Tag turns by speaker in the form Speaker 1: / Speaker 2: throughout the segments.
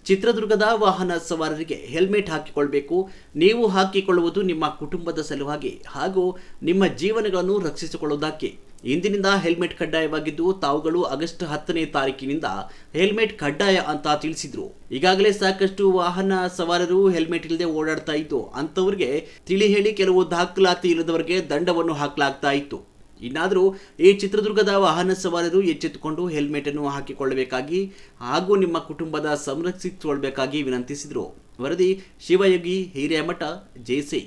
Speaker 1: ಚಿತ್ರದುರ್ಗದ ವಾಹನ ಸವಾರರಿಗೆ ಹೆಲ್ಮೆಟ್ ಹಾಕಿಕೊಳ್ಳಬೇಕು. ನೀವು ಹಾಕಿಕೊಳ್ಳುವುದು ನಿಮ್ಮ ಕುಟುಂಬದ ಸಲುವಾಗಿ ಹಾಗೂ ನಿಮ್ಮ ಜೀವನಗಳನ್ನು ರಕ್ಷಿಸಿಕೊಳ್ಳುವುದಕ್ಕೆ. ಇಂದಿನಿಂದ ಹೆಲ್ಮೆಟ್ ಕಡ್ಡಾಯವಾಗಿದ್ದು, ತಾವುಗಳು ಆಗಸ್ಟ್ 10ನೇ ತಾರೀಕಿನಿಂದ ಹೆಲ್ಮೆಟ್ ಕಡ್ಡಾಯ ಅಂತ ತಿಳಿಸಿದ್ರು. ಈಗಾಗಲೇ ಸಾಕಷ್ಟು ವಾಹನ ಸವಾರರು ಹೆಲ್ಮೆಟ್ ಇಲ್ಲದೆ ಓಡಾಡ್ತಾ ಇತ್ತು. ಅಂತವರಿಗೆ ತಿಳಿ ಹೇಳಿ ಕೆಲವು ದಾಖಲಾತಿ ಇಲ್ಲದವರಿಗೆ ದಂಡವನ್ನು ಹಾಕಲಾಗ್ತಾ ಇತ್ತು. ಇನ್ನಾದರೂ ಈ ಚಿತ್ರದುರ್ಗದ ವಾಹನ ಸವಾರರು ಎಚ್ಚೆತ್ತುಕೊಂಡು ಹೆಲ್ಮೆಟ್ ಅನ್ನು ಹಾಕಿಕೊಳ್ಳಬೇಕಾಗಿ ಹಾಗೂ ನಿಮ್ಮ ಕುಟುಂಬದ ಸಂರಕ್ಷಿಸಿಕೊಳ್ಳಬೇಕಾಗಿ ವಿನಂತಿಸಿದರು. ವರದಿ ಶಿವಯೋಗಿ ಹಿರೇಮಠ, ಜೆಸಿ.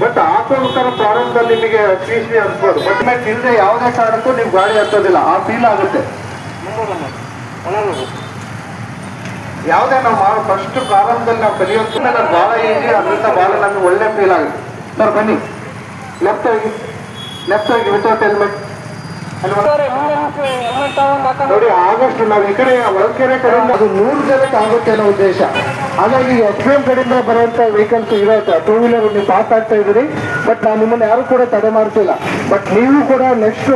Speaker 2: ಬಟ್ ಹಾಕೋಬೇಕಾದ್ರೆ ಪ್ರಾರಂಭದಲ್ಲಿ ನಿಮಗೆ ಫೀಸ್ಲಿ ಅನ್ಸ್ಬೋದು. ಬಟ್ ಇಲ್ಲದೆ ಯಾವುದೇ ಕಾರಣಕ್ಕೂ ನೀವು ಗಾಡಿ ಹತ್ತೋದಿಲ್ಲ, ಆ ಫೀಲ್ ಆಗುತ್ತೆ. ಯಾವುದೇ ನಾವು ಮಾಡೋ ಫಸ್ಟ್ ಪ್ರಾರಂಭದಲ್ಲಿ ನಾವು ಕಲಿಯೋದು ನಮ್ಗೆ ಭಾಳ ಈಸಿ, ಅದರಿಂದ ಭಾಳ ನಮ್ಗೆ ಒಳ್ಳೆ ಫೀಲ್ ಆಗುತ್ತೆ. ಸರ್ ಬನ್ನಿ, ಲೆಫ್ಟ್ ಹೋಗಿ ವಿತೌಟ್ ಹೆಲ್ಮೆಟ್ ನೋಡಿ. ಆಗಸ್ಟ್ ನಾವು ಈ ಕಡೆ ಹೊಳಕೆರೆ ಕಡೆಯಿಂದ ಅದು 100 ಜನಕ್ಕೆ ಆಗುತ್ತೆ ಅನ್ನೋ ಉದ್ದೇಶ. ಹಾಗಾಗಿ SBM ಕಡೆಯಿಂದ ಬರುವಂತ ವೆಹಿಕಲ್ಸ್ ಇರುತ್ತೆ, ಟೂ ವೀಲರ್ ನೀವು ಪಾಸ್ ಆಗ್ತಾ ಇದ್ದೀರಿ. ಬಟ್ ನಾವು ನಿಮ್ಮನ್ನು ಯಾರು ಕೂಡ ತಡೆ ಮಾಡ್ತಿಲ್ಲ. ಬಟ್ ನೀವು ಕೂಡ ನೆಕ್ಸ್ಟ್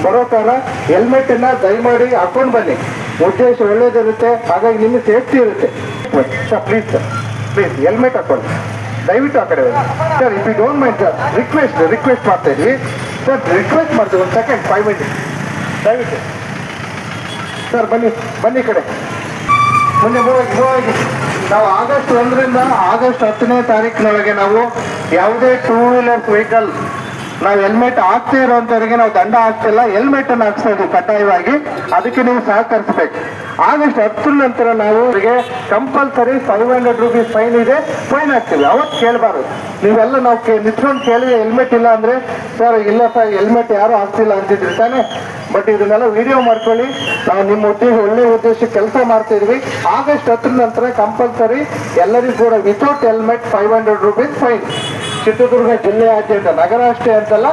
Speaker 2: ಬರೋ ಕಾಲ ಹೆಲ್ಮೆಟ್ ಅನ್ನ ದಯಮಾಡಿ ಹಾಕೊಂಡು ಬನ್ನಿ. ಉದ್ದೇಶ ಒಳ್ಳೇದಿರುತ್ತೆ, ಹಾಗಾಗಿ ನಿಮಗೆ ಸೇಫ್ಟಿ ಇರುತ್ತೆ. ಸರ್ ಪ್ಲೀಸ್ ಹೆಲ್ಮೆಟ್ ಹಾಕೊಳ್ಳಿ ದಯವಿಟ್ಟು. ಆ ಕಡೆ sir, if you don't mind sir, request ಮಾಡ್ತಾ ಇದ್ವಿ ಸರ್, ರಿಕ್ವೆಸ್ಟ್ ಮಾಡ್ತೀವಿ. 1 ಸೆಕೆಂಡ್ 5 ಮಿನಿಟ್ಸ್ ದಯವಿಟ್ಟು. ಸರ್ ಬನ್ನಿ ಕಡೆ ಮುಂದೆ ಹೋಗಿ. ನಾವು ಆಗಸ್ಟ್ 1ರಿಂದ ಆಗಸ್ಟ್ 10ನೇ ತಾರೀಕಿನೊಳಗೆ ನಾವು ಯಾವುದೇ ಟೂ ವೀಲರ್ ವೆಹಿಕಲ್ ನಾವು ಹೆಲ್ಮೆಟ್ ಹಾಕ್ತಾ ಇರೋಂಥವ್ರಿಗೆ ನಾವು ದಂಡ ಹಾಕ್ತಿಲ್ಲ, ಹೆಲ್ಮೆಟ್ ಅನ್ನು ಹಾಕ್ಸ್ತಾ ಇದ್ದೀವಿ ಕಡ್ಡಾಯವಾಗಿ. ಅದಕ್ಕೆ ನೀವು ಸಹಕರಿಸಬೇಕು. ಆಗಸ್ಟ್ 10 ನಂತರ ನಾವು ಅವರಿಗೆ ಕಂಪಲ್ಸರಿ 500 ರೂಪೀಸ್ ಫೈನ್ ಇದೆ, ಫೈನ್ ಹಾಕ್ತೀವಿ. ಅವತ್ತು ಕೇಳಬಾರ್ದು. ನೀವೆಲ್ಲ ನಾವು ನಿಂತ್ಕೊಂಡು ಕೇಳಿದ್ರೆ ಹೆಲ್ಮೆಟ್ ಇಲ್ಲ ಅಂದರೆ ಸರ್ ಇಲ್ಲ ಸರ್ ಹೆಲ್ಮೆಟ್ ಯಾರು ಹಾಕ್ತಿಲ್ಲ ಅಂತಿದ್ರಿ ತಾನೆ. ಬಟ್ ಇದನ್ನೆಲ್ಲ ವಿಡಿಯೋ ಮಾಡ್ಕೊಳ್ಳಿ. ನಾವು ನಿಮ್ಮ ಒಳ್ಳೆ ಉದ್ದೇಶ ಕೆಲಸ ಮಾಡ್ತಾ ಇದ್ವಿ. ಆಗಸ್ಟ್ 10 ನಂತರ ಕಂಪಲ್ಸರಿ ಎಲ್ಲರಿಗೂ ಕೂಡ without helmet 500 rupees fine. Chitradurga ಜಿಲ್ಲೆಯಾದ್ಯಂತ, ನಗರ ಅಷ್ಟೇ ಅಂತಲ್ಲ,